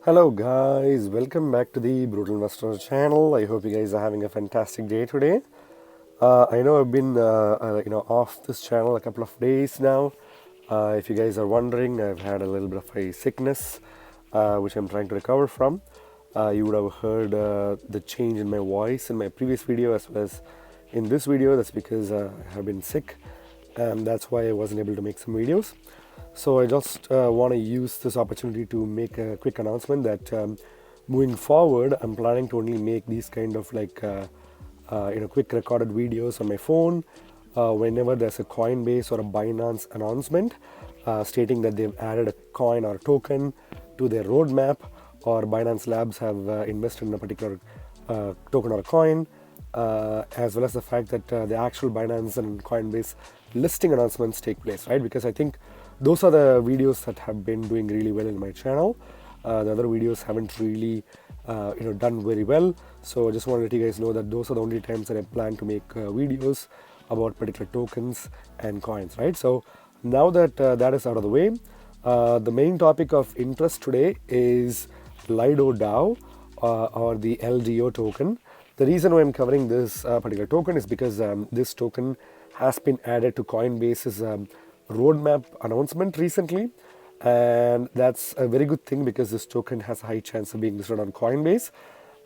Hello guys, welcome back to the Brutal Investor channel. I hope you guys are having a fantastic day today. I know I've been off this channel a couple of days now. If you guys are wondering, I've had a little bit of a sickness which I'm trying to recover from. You would have heard the change in my voice in my previous video as well as in this video. That's because I have been sick, and that's why I wasn't able to make some videos. So I just want to use this opportunity to make a quick announcement that moving forward, I'm planning to only make these kind of quick recorded videos on my phone whenever there's a Coinbase or a Binance announcement stating that they've added a coin or a token to their roadmap, or Binance Labs have invested in a particular token or a coin, as well as the fact that the actual Binance and Coinbase listing announcements take place, right? Because I think those are the videos that have been doing really well in my channel. The other videos haven't really done very well. So I just want to let you guys know that those are the only times that I plan to make videos about particular tokens and coins, right? So now that that is out of the way, the main topic of interest today is Lido DAO or the LDO token. The reason why I'm covering this particular token is because this token has been added to Coinbase's roadmap announcement recently, and that's a very good thing because this token has a high chance of being listed on Coinbase.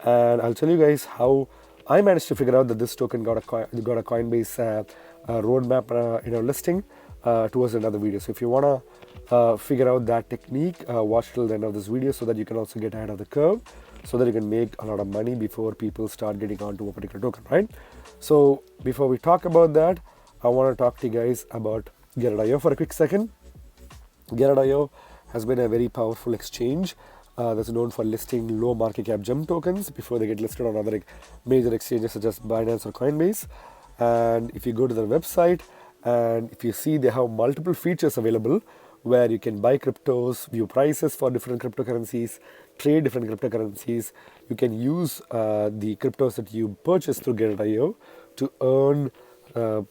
And I'll tell you guys how I managed to figure out that this token got a Coinbase roadmap listing towards another video. So if you want to figure out that technique, watch till the end of this video so that you can also get ahead of the curve, so that you can make a lot of money before people start getting onto a particular token, right? So before we talk about that, I want to talk to you guys about Gardio for a quick second. Gardio has been a very powerful exchange that's known for listing low market cap gem tokens before they get listed on other major exchanges such as Binance or Coinbase. And if you go to their website, and if you see, they have multiple features available where you can buy cryptos, view prices for different cryptocurrencies, trade different cryptocurrencies. You can use the cryptos that you purchase through Gardio to earn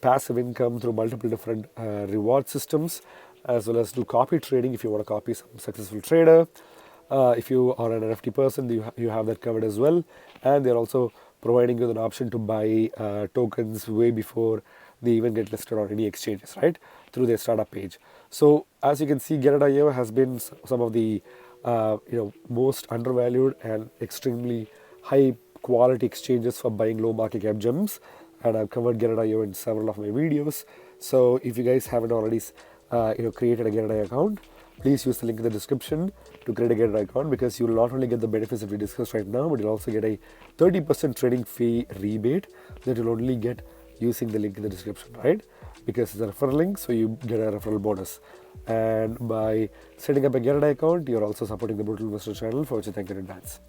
passive income through multiple different reward systems, as well as do copy trading if you want to copy some successful trader. If you are an NFT person, you have that covered as well. And they're also providing you an option to buy tokens way before they even get listed on any exchanges, right, through their startup page. So as you can see, Gardio has been some of the most undervalued and extremely high quality exchanges for buying low market cap gems. And I've covered Gardio in several of my videos. So if you guys haven't already created a Gardio account, please use the link in the description to create a Gardio account, because you will not only get the benefits that we discussed right now, but you'll also get a 30% trading fee rebate that you'll only get using the link in the description, right? Because it's a referral link, so you get a referral bonus. And by setting up a Gardio account, you're also supporting the Brutal Investor channel, for which I thank you in advance.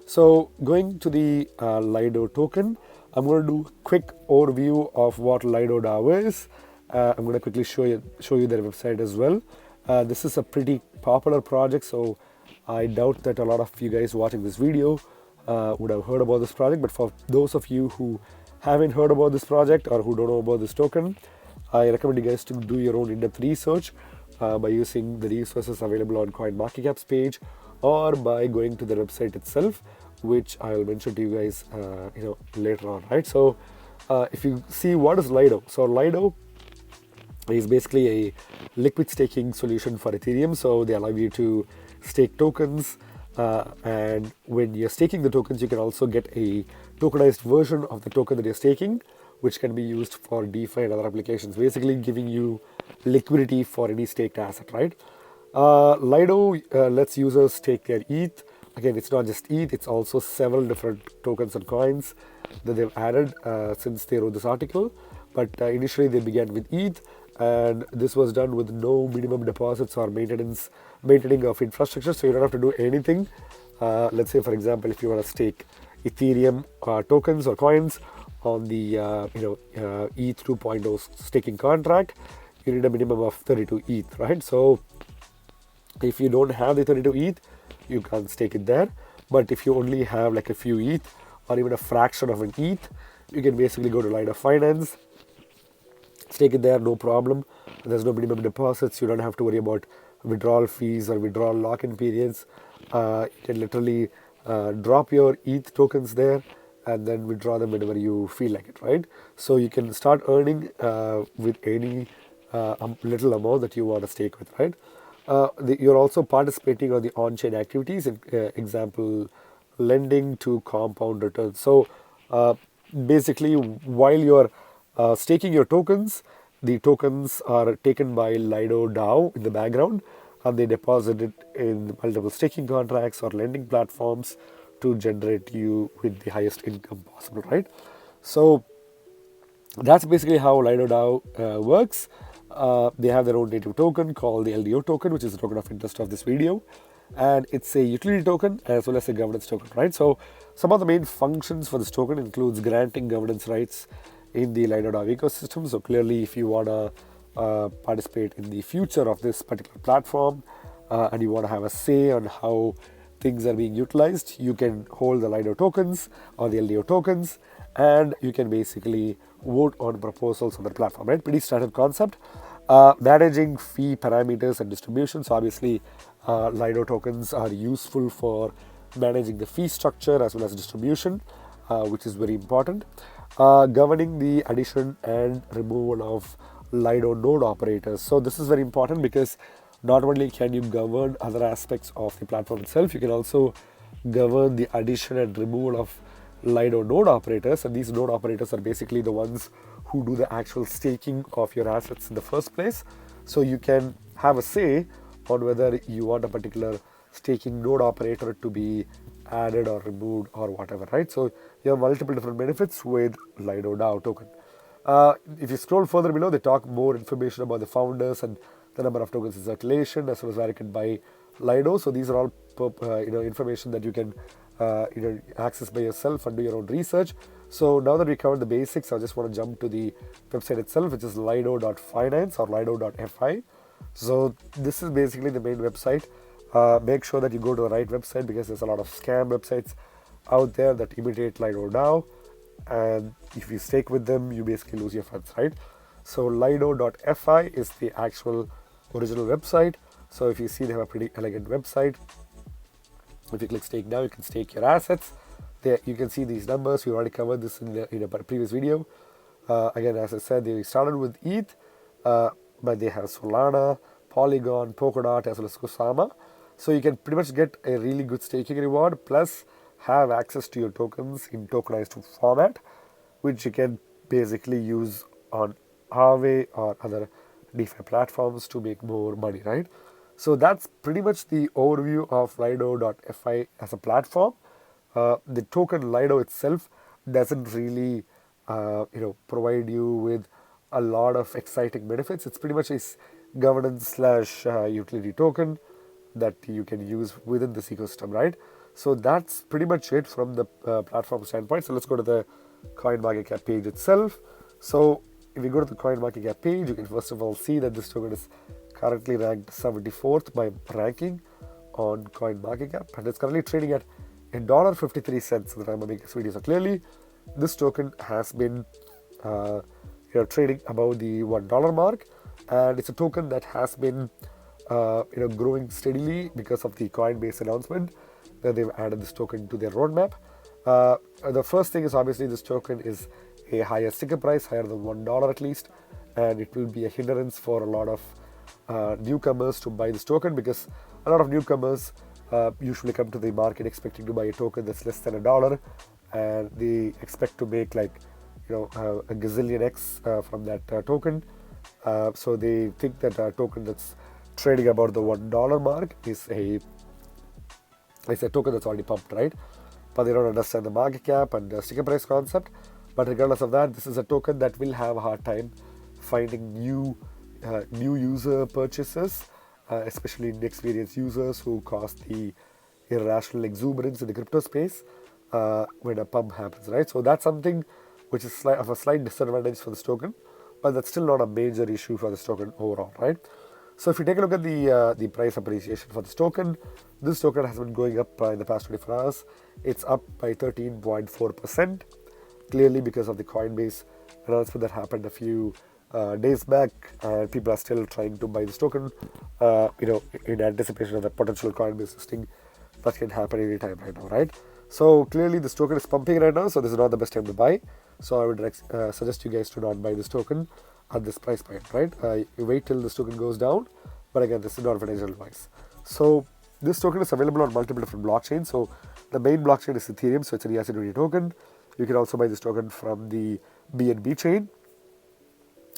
So going to the Lido token, I'm going to do a quick overview of what Lido DAO is. I'm going to quickly show you their website as well. This is a pretty popular project, so I doubt that a lot of you guys watching this video would have heard about this project. But for those of you who haven't heard about this project or who don't know about this token, I recommend you guys to do your own in-depth research by using the resources available on CoinMarketCap's page, or by going to the website itself, which I'll mention to you guys later on, right? So if you see, what is Lido? So Lido is basically a liquid staking solution for Ethereum. So they allow you to stake tokens, and when you're staking the tokens, you can also get a tokenized version of the token that you're staking, which can be used for DeFi and other applications, basically giving you liquidity for any staked asset, right? Lido lets users stake their ETH. Again, it's not just ETH, it's also several different tokens and coins that they've added since they wrote this article. But initially they began with ETH, and this was done with no minimum deposits or maintaining of infrastructure, so you don't have to do anything. Let's say, for example, if you want to stake Ethereum tokens or coins on the ETH 2.0 staking contract, you need a minimum of 32 ETH, right? So if you don't have the 32 ETH, you can't stake it there. But if you only have like a few ETH or even a fraction of an ETH, you can basically go to Lido Finance, stake it there, no problem. There's no minimum deposits. You don't have to worry about withdrawal fees or withdrawal lock-in periods. You can literally drop your ETH tokens there and then withdraw them whenever you feel like it, right? So you can start earning with any little amount that you want to stake with, right? You're also participating on the on-chain activities, example, lending to compound returns. So basically, while you're staking your tokens, the tokens are taken by Lido DAO in the background, and they deposit it in multiple staking contracts or lending platforms to generate you with the highest income possible, right? So that's basically how Lido DAO works. They have their own native token called the LDO token, which is the token of interest of this video. And it's a utility token as well as a governance token, right? So some of the main functions for this token includes granting governance rights in the Lido DAO ecosystem. So clearly, if you want to participate in the future of this particular platform and you want to have a say on how things are being utilized, you can hold the Lido tokens or the LDO tokens, and you can basically vote on proposals on the platform, right? Pretty standard concept. Managing fee parameters and distribution. So obviously, Lido tokens are useful for managing the fee structure as well as distribution, which is very important. Governing the addition and removal of Lido node operators. So this is very important because not only can you govern other aspects of the platform itself, you can also govern the addition and removal of Lido node operators, and these node operators are basically the ones who do the actual staking of your assets in the first place. So you can have a say on whether you want a particular staking node operator to be added or removed or whatever, right? So you have multiple different benefits with Lido DAO token. If you scroll further below, they talk more information about the founders and the number of tokens in circulation, as well as where you can buy Lido. So these are all information that you can access by yourself and do your own research. So now that we covered the basics, I just want to jump to the website itself, which is lido.finance or lido.fi. So this is basically the main website. Make sure that you go to the right website because there's a lot of scam websites out there that imitate Lido DAO, and if you stake with them, you basically lose your funds, right? So lido.fi is the actual original website. So if you see, they have a pretty elegant website. If you click stake now, you can stake your assets. There you can see these numbers. We already covered this in a previous video. Again, as I said, they started with ETH, but they have Solana, Polygon, Polkadot, as well as Kusama. So you can pretty much get a really good staking reward, plus have access to your tokens in tokenized format, which you can basically use on Aave or other DeFi platforms to make more money, right? So that's pretty much the overview of Lido.fi as a platform. The token Lido itself doesn't really, provide you with a lot of exciting benefits. It's pretty much a governance / utility token that you can use within this ecosystem, right? So that's pretty much it from the platform standpoint. So let's go to the CoinMarketCap page itself. So if you go to the CoinMarketCap page, you can first of all see that this token is currently ranked 74th by ranking on CoinMarketCap, and it's currently trading at $1.53 at the time of making this video. So clearly, this token has been trading above the $1 mark, and it's a token that has been growing steadily because of the Coinbase announcement that they've added this token to their roadmap. The first thing is obviously this token is a higher sticker price, higher than $1 at least, and it will be a hindrance for a lot of newcomers to buy this token, because a lot of newcomers usually come to the market expecting to buy a token that's less than $1, and they expect to make a gazillion X from that token. So they think that a token that's trading about the $1 mark is a token that's already pumped, right? But they don't understand the market cap and the sticker price concept. But regardless of that, this is a token that will have a hard time finding new user purchases, especially inexperienced users who cause the irrational exuberance in the crypto space when a pump happens, right? So that's something which is of a slight disadvantage for this token, but that's still not a major issue for this token overall, right? So if you take a look at the price appreciation for this token has been going up in the past 24 hours. It's up by 13.4%, clearly because of the Coinbase announcement that happened a few days back, and people are still trying to buy this token, in anticipation of the potential Coinbase listing that can happen anytime right now, right? So clearly this token is pumping right now, so this is not the best time to buy. So I would suggest you guys to not buy this token at this price point, right? You wait till this token goes down, but again, this is not financial advice. So this token is available on multiple different blockchains. So the main blockchain is Ethereum, so it's an ERC20 token. You can also buy this token from the BNB chain,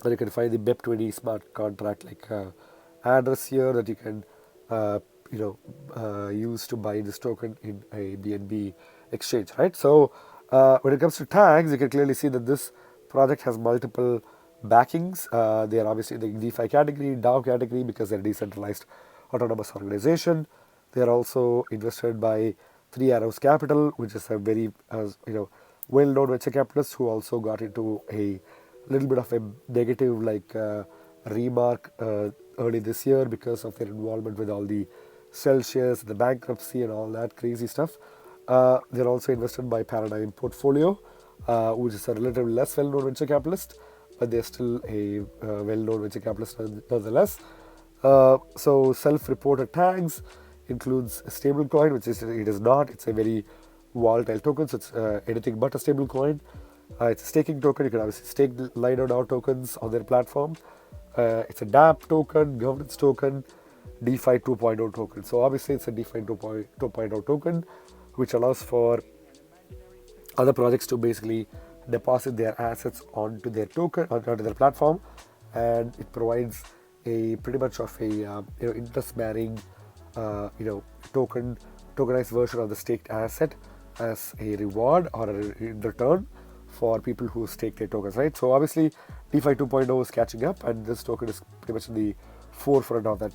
and you can find the BEP20 smart contract like address here that you can use to buy this token in a BNB exchange, right? So when it comes to tags, you can clearly see that this project has multiple backings. They are obviously in the DeFi category, DAO category, because they're a decentralized autonomous organization. They are also invested by Three Arrows Capital, which is a very well-known venture capitalist who also got into a little bit of a negative remark early this year because of their involvement with all the Celsius, the bankruptcy and all that crazy stuff. They're also invested by Paradigm Portfolio, which is a relatively less well-known venture capitalist, but they're still a well-known venture capitalist nonetheless. So self-reported tags includes a stable coin, which is it is not. It's a very volatile token, so it's anything but a stable coin. It's a staking token. You can obviously stake Lido DAO tokens on their platform. It's a DApp token, governance token, DeFi 2.0 token. So obviously it's a DeFi 2.0 token, which allows for other projects to basically deposit their assets onto their token, onto their platform, and it provides a pretty much of a interest-bearing tokenized version of the staked asset as a reward or in return for people who stake their tokens, right? So obviously DeFi 2.0 is catching up, and this token is pretty much in the forefront of that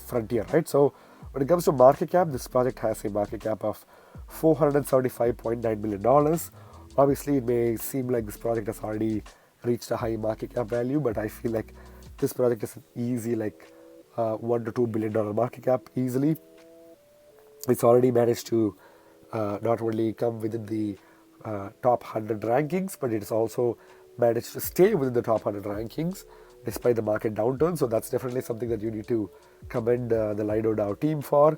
frontier, right? So when it comes to market cap, this project has a market cap of $475.9 million. Obviously, it may seem like this project has already reached a high market cap value, but I feel like this project is an easy $1 to $2 billion market cap easily. It's already managed to not only come within the top 100 rankings, but it has also managed to stay within the top 100 rankings despite the market downturn. So that's definitely something that you need to commend the Lido DAO team for.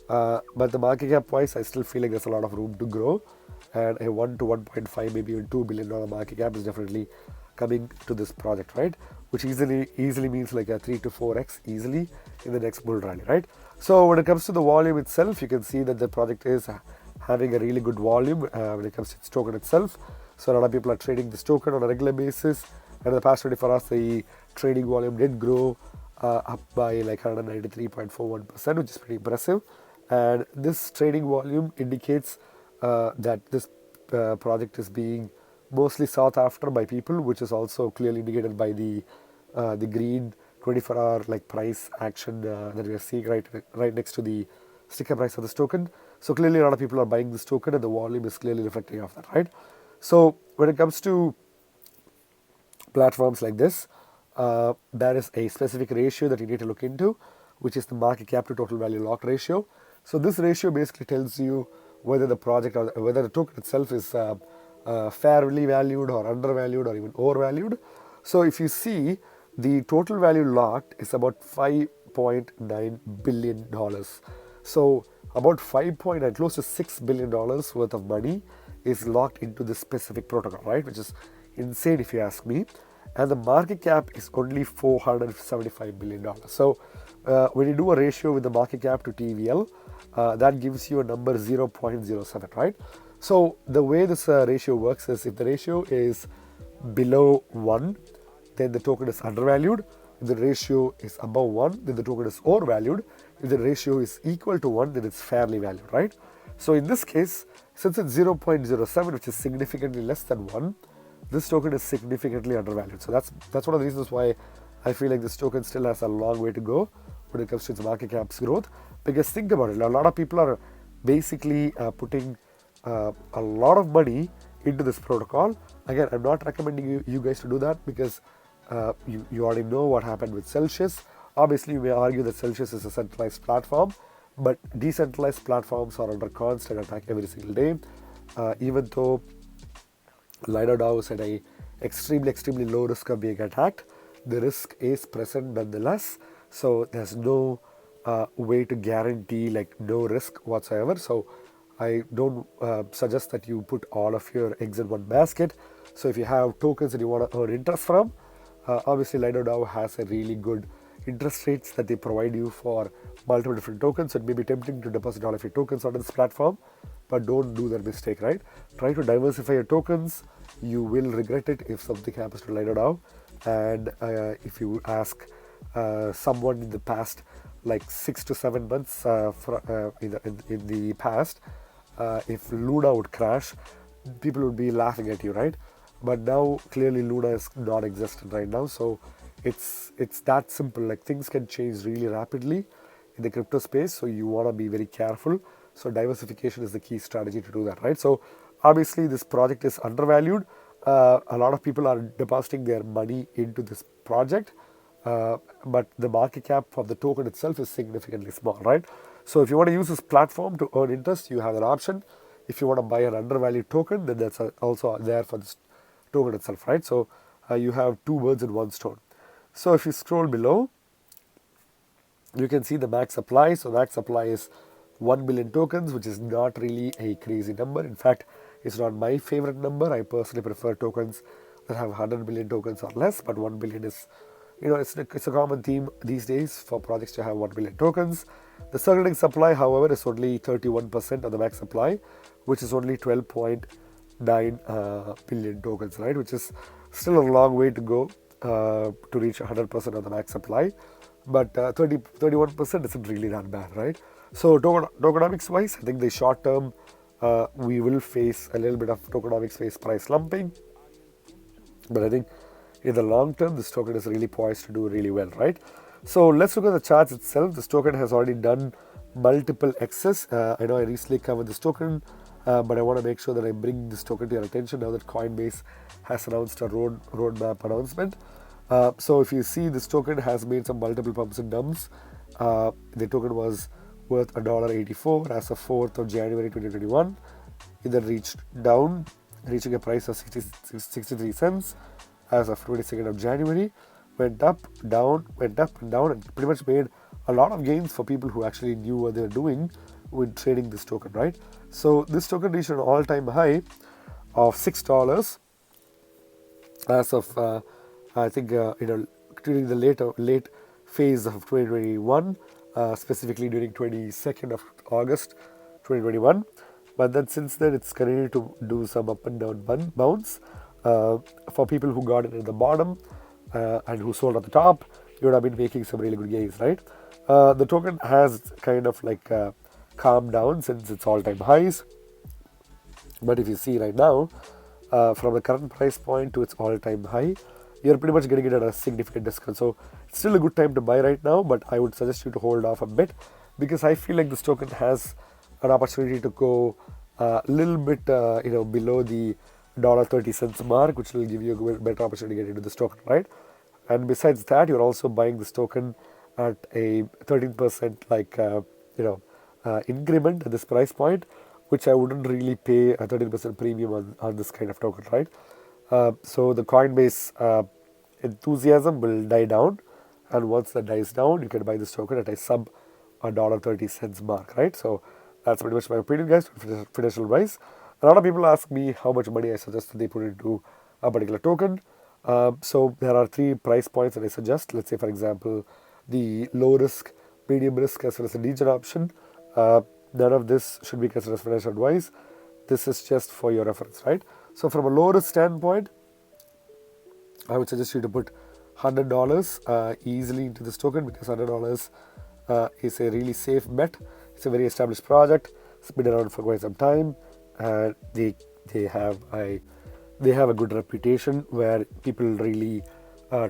But the market cap wise, I still feel like there's a lot of room to grow, and a 1 to 1.5, maybe even $2 billion market cap is definitely coming to this project, right? Which easily means like a 3 to 4x easily in the next bull rally, right? So when it comes to the volume itself, you can see that the project is having a really good volume when it comes to its token itself. So a lot of people are trading this token on a regular basis, and in the past 24 hours, the trading volume did grow up by like 193.41%, which is pretty impressive. And this trading volume indicates that this project is being mostly sought after by people, which is also clearly indicated by the green 24-hour price action that we are seeing right next to the sticker price of this token. So clearly a lot of people are buying this token, and the volume is clearly reflecting of that, right? So when it comes to platforms like this, there is a specific ratio that you need to look into, which is the market cap to total value locked ratio. So this ratio basically tells you whether the project or whether the token itself is fairly valued or undervalued or even overvalued. So if you see, the total value locked is about $5.9 billion. So about close to $6 billion worth of money is locked into this specific protocol, right? Which is insane if you ask me. And the market cap is only $475 billion. So when you do a ratio with the market cap to TVL, that gives you a number 0.07, right? So the way this ratio works is, if the ratio is below 1, then the token is undervalued. If the ratio is above 1, then the token is overvalued. If the ratio is equal to 1, then it's fairly valued, right? So in this case, since it's 0.07, which is significantly less than 1, this token is significantly undervalued. So that's one of the reasons why I feel like this token still has a long way to go when it comes to its market cap's growth. Because think about it, a lot of people are basically putting a lot of money into this protocol. Again, I'm not recommending you guys to do that, because you already know what happened with Celsius. Obviously, you may argue that Celsius is a centralized platform, but decentralized platforms are under constant attack every single day. Even though Lido DAO is at a extremely low risk of being attacked, the risk is present nonetheless. So there's no way to guarantee like no risk whatsoever. So I don't suggest that you put all of your eggs in one basket. So if you have tokens that you want to earn interest from, obviously Lido DAO has a really good interest rates that they provide you for multiple different tokens. So it may be tempting to deposit all of your tokens on this platform, but don't do that mistake, right? Try to diversify your tokens. You will regret it if something happens to Lido DAO. And if you ask someone in the past, like 6 to 7 months in the past, if Luna would crash, people would be laughing at you, right? But now clearly Luna is not existent right now, so it's that simple. Like things can change really rapidly in the crypto space, so you want to be very careful. So diversification is the key strategy to do that, right? So obviously this project is undervalued. A lot of people are depositing their money into this project, but the market cap of the token itself is significantly small, right? So if you want to use this platform to earn interest, you have an option. If you want to buy an undervalued token, then that's also there for this token itself, right? So you have two birds in one stone. So if you scroll below, you can see the max supply. So max supply is 1 billion tokens, which is not really a crazy number. In fact, it's not my favorite number. I personally prefer tokens that have 100 million tokens or less, but 1 billion is, it's a common theme these days for projects to have 1 billion tokens. The circulating supply, however, is only 31% of the max supply, which is only 12.9 billion tokens, right? Which is still a long way to go to reach 100% of the max supply. But 31% isn't really that bad, right? So tokenomics wise, I think the short term, we will face a little bit of tokenomics face price slumping. But I think in the long term, this token is really poised to do really well, right? So let's look at the charts itself. This token has already done multiple X's. I know I recently covered this token, but I want to make sure that I bring this token to your attention now that Coinbase has announced a roadmap announcement. So if you see, this token has made some multiple pumps and dumps. The token was worth $1.84 as of 4th of January 2021. It then reached down, reaching a price of 63 cents as of 22nd of January. Went up, down, went up and down, and pretty much made a lot of gains for people who actually knew what they were doing with trading this token, right? So this token reached an all-time high of $6 as of I think during the late phase of 2021, specifically during 22nd of August 2021. But then since then, it's continued to do some up and down bounce. For people who got it at the bottom and who sold at the top, you would have been making some really good gains, right? The token has kind of like calmed down since its all-time highs. But if you see right now, from the current price point to its all-time high, you're pretty much getting it at a significant discount. So it's still a good time to buy right now, but I would suggest you to hold off a bit because I feel like this token has an opportunity to go a little bit below the $1.30 mark, which will give you a better opportunity to get into this token, right? And besides that, you're also buying this token at a 13% increment at this price point, which I wouldn't really pay a 13% premium on this kind of token, right? So the Coinbase enthusiasm will die down, and once that dies down, you can buy this token at a sub $1.30 mark, right? So that's pretty much my opinion, guys, for financial advice. A lot of people ask me how much money I suggest that they put into a particular token. So there are 3 price points that I suggest. Let's say, for example, the low risk, medium risk, as well as the degen option. None of this should be considered as financial advice. This is just for your reference, right? So from a low risk standpoint, I would suggest you to put $100 easily into this token because $100 is a really safe bet. It's a very established project. It's been around for quite some time, and they have a good reputation where people really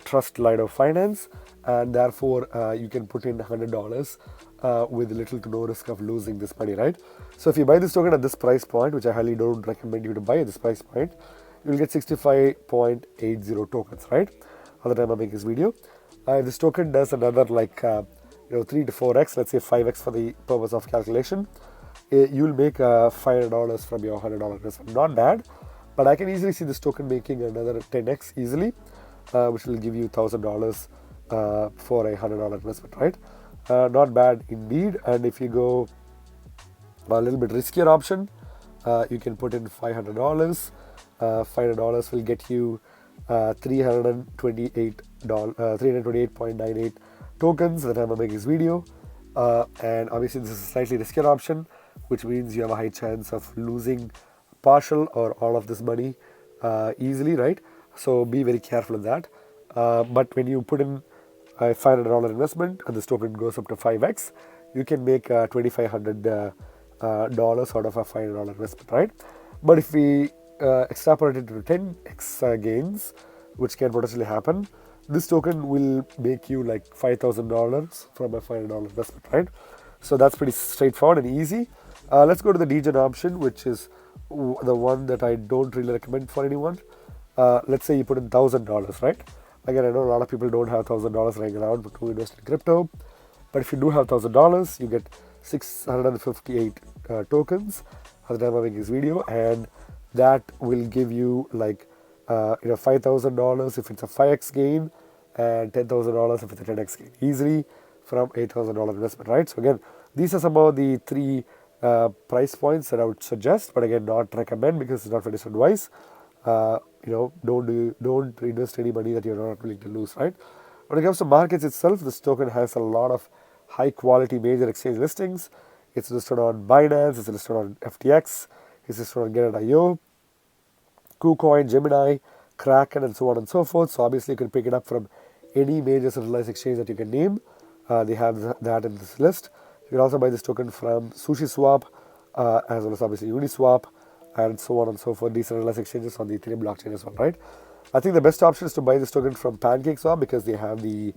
trust Lido Finance, and therefore you can put in $100 with little to no risk of losing this money, right? So if you buy this token at this price point, which I highly don't recommend you to buy at this price point, you'll get 65.80 tokens, right? At the time I make this video, this token does another 3 to 4x, let's say 5x for the purpose of calculation. You'll make $500 from your $100 investment. Not bad, but I can easily see this token making another 10x easily, which will give you $1,000 for a $100 investment, right? Not bad indeed. And if you go a little bit riskier option, you can put in $500. $500 will get you $328.98 tokens at the time of making this video. And obviously this is a slightly riskier option, which means you have a high chance of losing partial or all of this money easily, right? So be very careful of that. But when you put in a $500 investment and this token goes up to 5x, you can make $2,500 dollars out of a $500 investment, right? But if we extrapolate it to 10x gains, which can potentially happen, this token will make you like $5,000 from a $500 investment, right? So that's pretty straightforward and easy. Let's go to the degen option, which is the one that I don't really recommend for anyone. Let's say you put in $1,000, right? Again, I know a lot of people don't have $1,000 lying around to invest in crypto, but if you do have $1,000, you get 658 tokens at the time of making this video, and that will give you like $5,000 if it's a 5x gain and $10,000 if it's a 10x gain, easily from $8,000 investment, right? So again, these are some of the three price points that I would suggest, but again, not recommend because it's not financial advice. Don't invest any money that you're not willing to lose, right? When it comes to markets itself, this token has a lot of high quality major exchange listings. It's listed on Binance, it's listed on FTX, it's listed on Gardio, KuCoin, Gemini, Kraken, and so on and so forth. So obviously you can pick it up from any major centralized exchange that you can name. They have that in this list. You can also buy this token from SushiSwap, as well as obviously Uniswap, and so on and so forth, decentralized exchanges on the Ethereum blockchain as well, right? I think the best option is to buy this token from PancakeSwap because they have the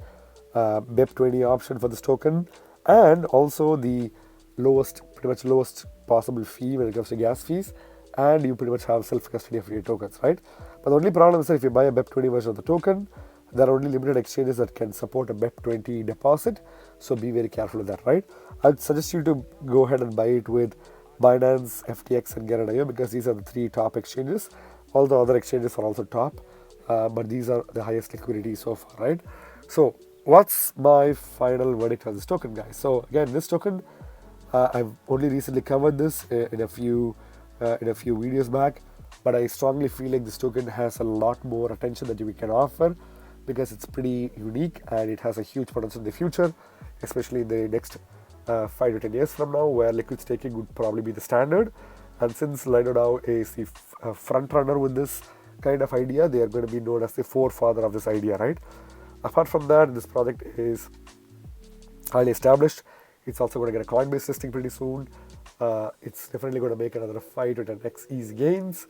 BEP20 option for this token, and also the pretty much lowest possible fee when it comes to gas fees, and you pretty much have self-custody of your tokens, right? But the only problem is that if you buy a BEP20 version of the token, there are only limited exchanges that can support a BEP20 deposit, so be very careful of that, right? I'd suggest you to go ahead and buy it with Binance, FTX, and Gardio because these are the three top exchanges. All the other exchanges are also top, but these are the highest liquidity so far, right? So what's my final verdict on this token, guys? So again, this token, I've only recently covered this in a few videos back, but I strongly feel like this token has a lot more attention that we can offer because it's pretty unique and it has a huge potential in the future, especially in the next 5 to 10 years from now, where liquid staking would probably be the standard. And since Lido DAO is the front runner with this kind of idea, they are going to be known as the forefather of this idea, right? Apart from that, this project is highly established. It's also going to get a Coinbase listing pretty soon. It's definitely going to make another 5 to 10x easy gains.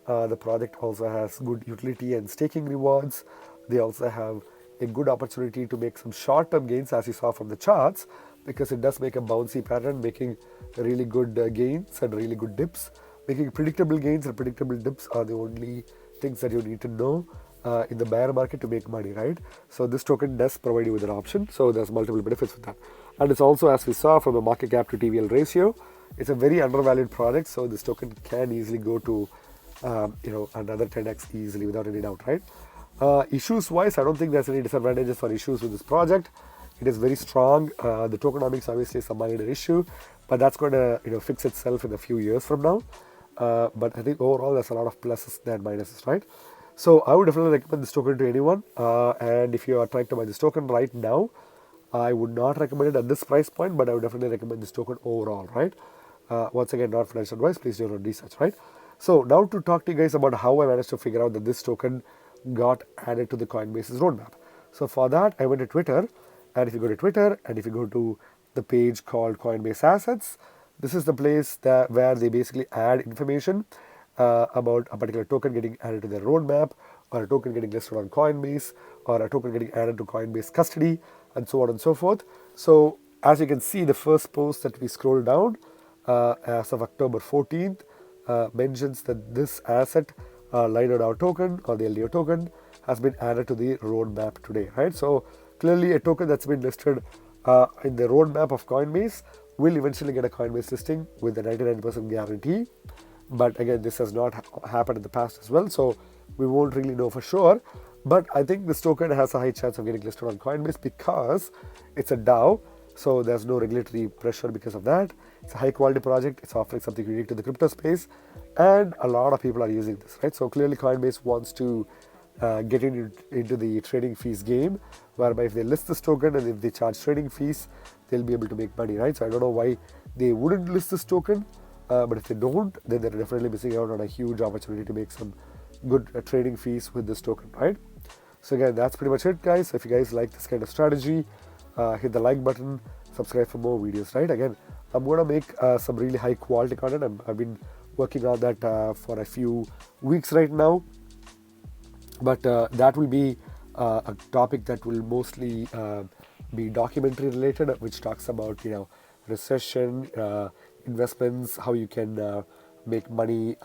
The project also has good utility and staking rewards. They also have a good opportunity to make some short-term gains, as you saw from the charts, because it does make a bouncy pattern, making really good gains and really good dips. Making predictable gains and predictable dips are the only things that you need to know in the bear market to make money, right? So this token does provide you with an option. So there's multiple benefits with that. And it's also, as we saw from the market cap to TVL ratio, it's a very undervalued product. So this token can easily go to another 10x easily without any doubt, right? Issues wise, I don't think there's any disadvantages or issues with this project. It is very strong. The tokenomics obviously is a minor issue, but that's going to fix itself in a few years from now. But I think overall there's a lot of pluses than minuses, right? So I would definitely recommend this token to anyone. And if you are trying to buy this token right now, I would not recommend it at this price point, but I would definitely recommend this token overall, right? Once again, not financial advice, please do your own research, right? So now to talk to you guys about how I managed to figure out that this token got added to the Coinbase's roadmap. So for that, I went to Twitter, and if you go to Twitter and if you go to the page called Coinbase Assets, this is the place where they basically add information about a particular token getting added to their roadmap, or a token getting listed on Coinbase, or a token getting added to Coinbase custody, and so on and so forth. So as you can see, the first post that we scroll down as of October 14th mentions that this asset, Lido DAO token or the LDO token, has been added to the roadmap today, right? So clearly a token that's been listed in the roadmap of Coinbase will eventually get a Coinbase listing with a 99% guarantee. But again, this has not happened in the past as well, so we won't really know for sure. But I think this token has a high chance of getting listed on Coinbase because it's a DAO, So there's no regulatory pressure because of that. It's a high quality project. It's offering something unique to the crypto space, and a lot of people are using this, right? So clearly Coinbase wants to get into the trading fees game, whereby if they list this token and if they charge trading fees, they'll be able to make money, right? So I don't know why they wouldn't list this token, but if they don't, then they're definitely missing out on a huge opportunity to make some good trading fees with this token, right? So again, that's pretty much it, guys. So if you guys like this kind of strategy, hit the like button, subscribe for more videos, right? Again, I'm going to make some really high quality content. I've been working on that for a few weeks right now, but that will be a topic that will mostly be documentary related, which talks about recession, investments, how you can make money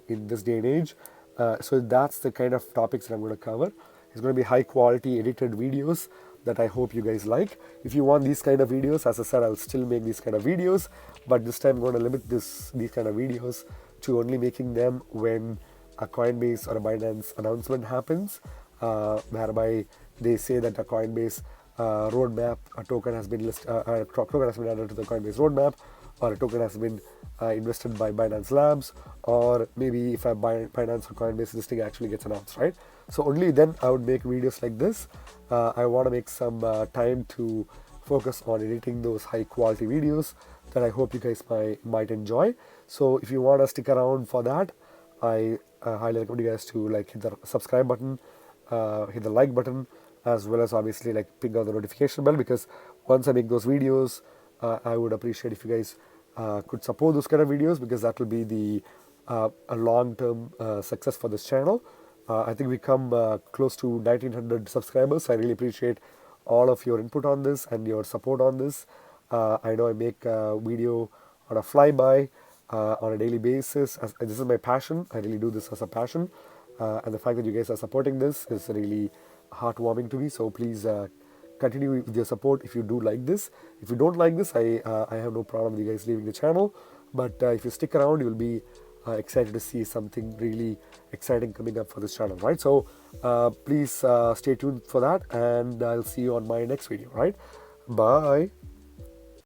in this day and age. So that's the kind of topics that I'm going to cover. It's going to be high quality edited videos that I hope you guys like. If you want these kind of videos, as I said, I'll still make these kind of videos, but this time I'm going to limit these kind of videos to only making them when a Coinbase or a Binance announcement happens, whereby they say that a Coinbase roadmap, a token has been token has been added to the Coinbase roadmap, or a token has been invested by Binance Labs, or maybe if a Binance or Coinbase listing actually gets announced, right? So only then I would make videos like this. I want to make some time to focus on editing those high quality videos that I hope you guys might enjoy. So if you want to stick around for that, I highly recommend you guys to hit the subscribe button, hit the like button, as well as obviously ping on the notification bell, because once I make those videos, I would appreciate if you guys could support those kind of videos, because that will be the a long-term success for this channel. I think we come close to 1900 subscribers. I really appreciate all of your input on this and your support on this. I know I make a video on a flyby on a daily basis. This is my passion. I really do this as a passion. And the fact that you guys are supporting this is really heartwarming to me. So please continue with your support if you do like this. If you don't like this, I have no problem with you guys leaving the channel. But if you stick around, you'll be excited to see something really exciting coming up for this channel, right? So please stay tuned for that, and I'll see you on my next video, right? Bye.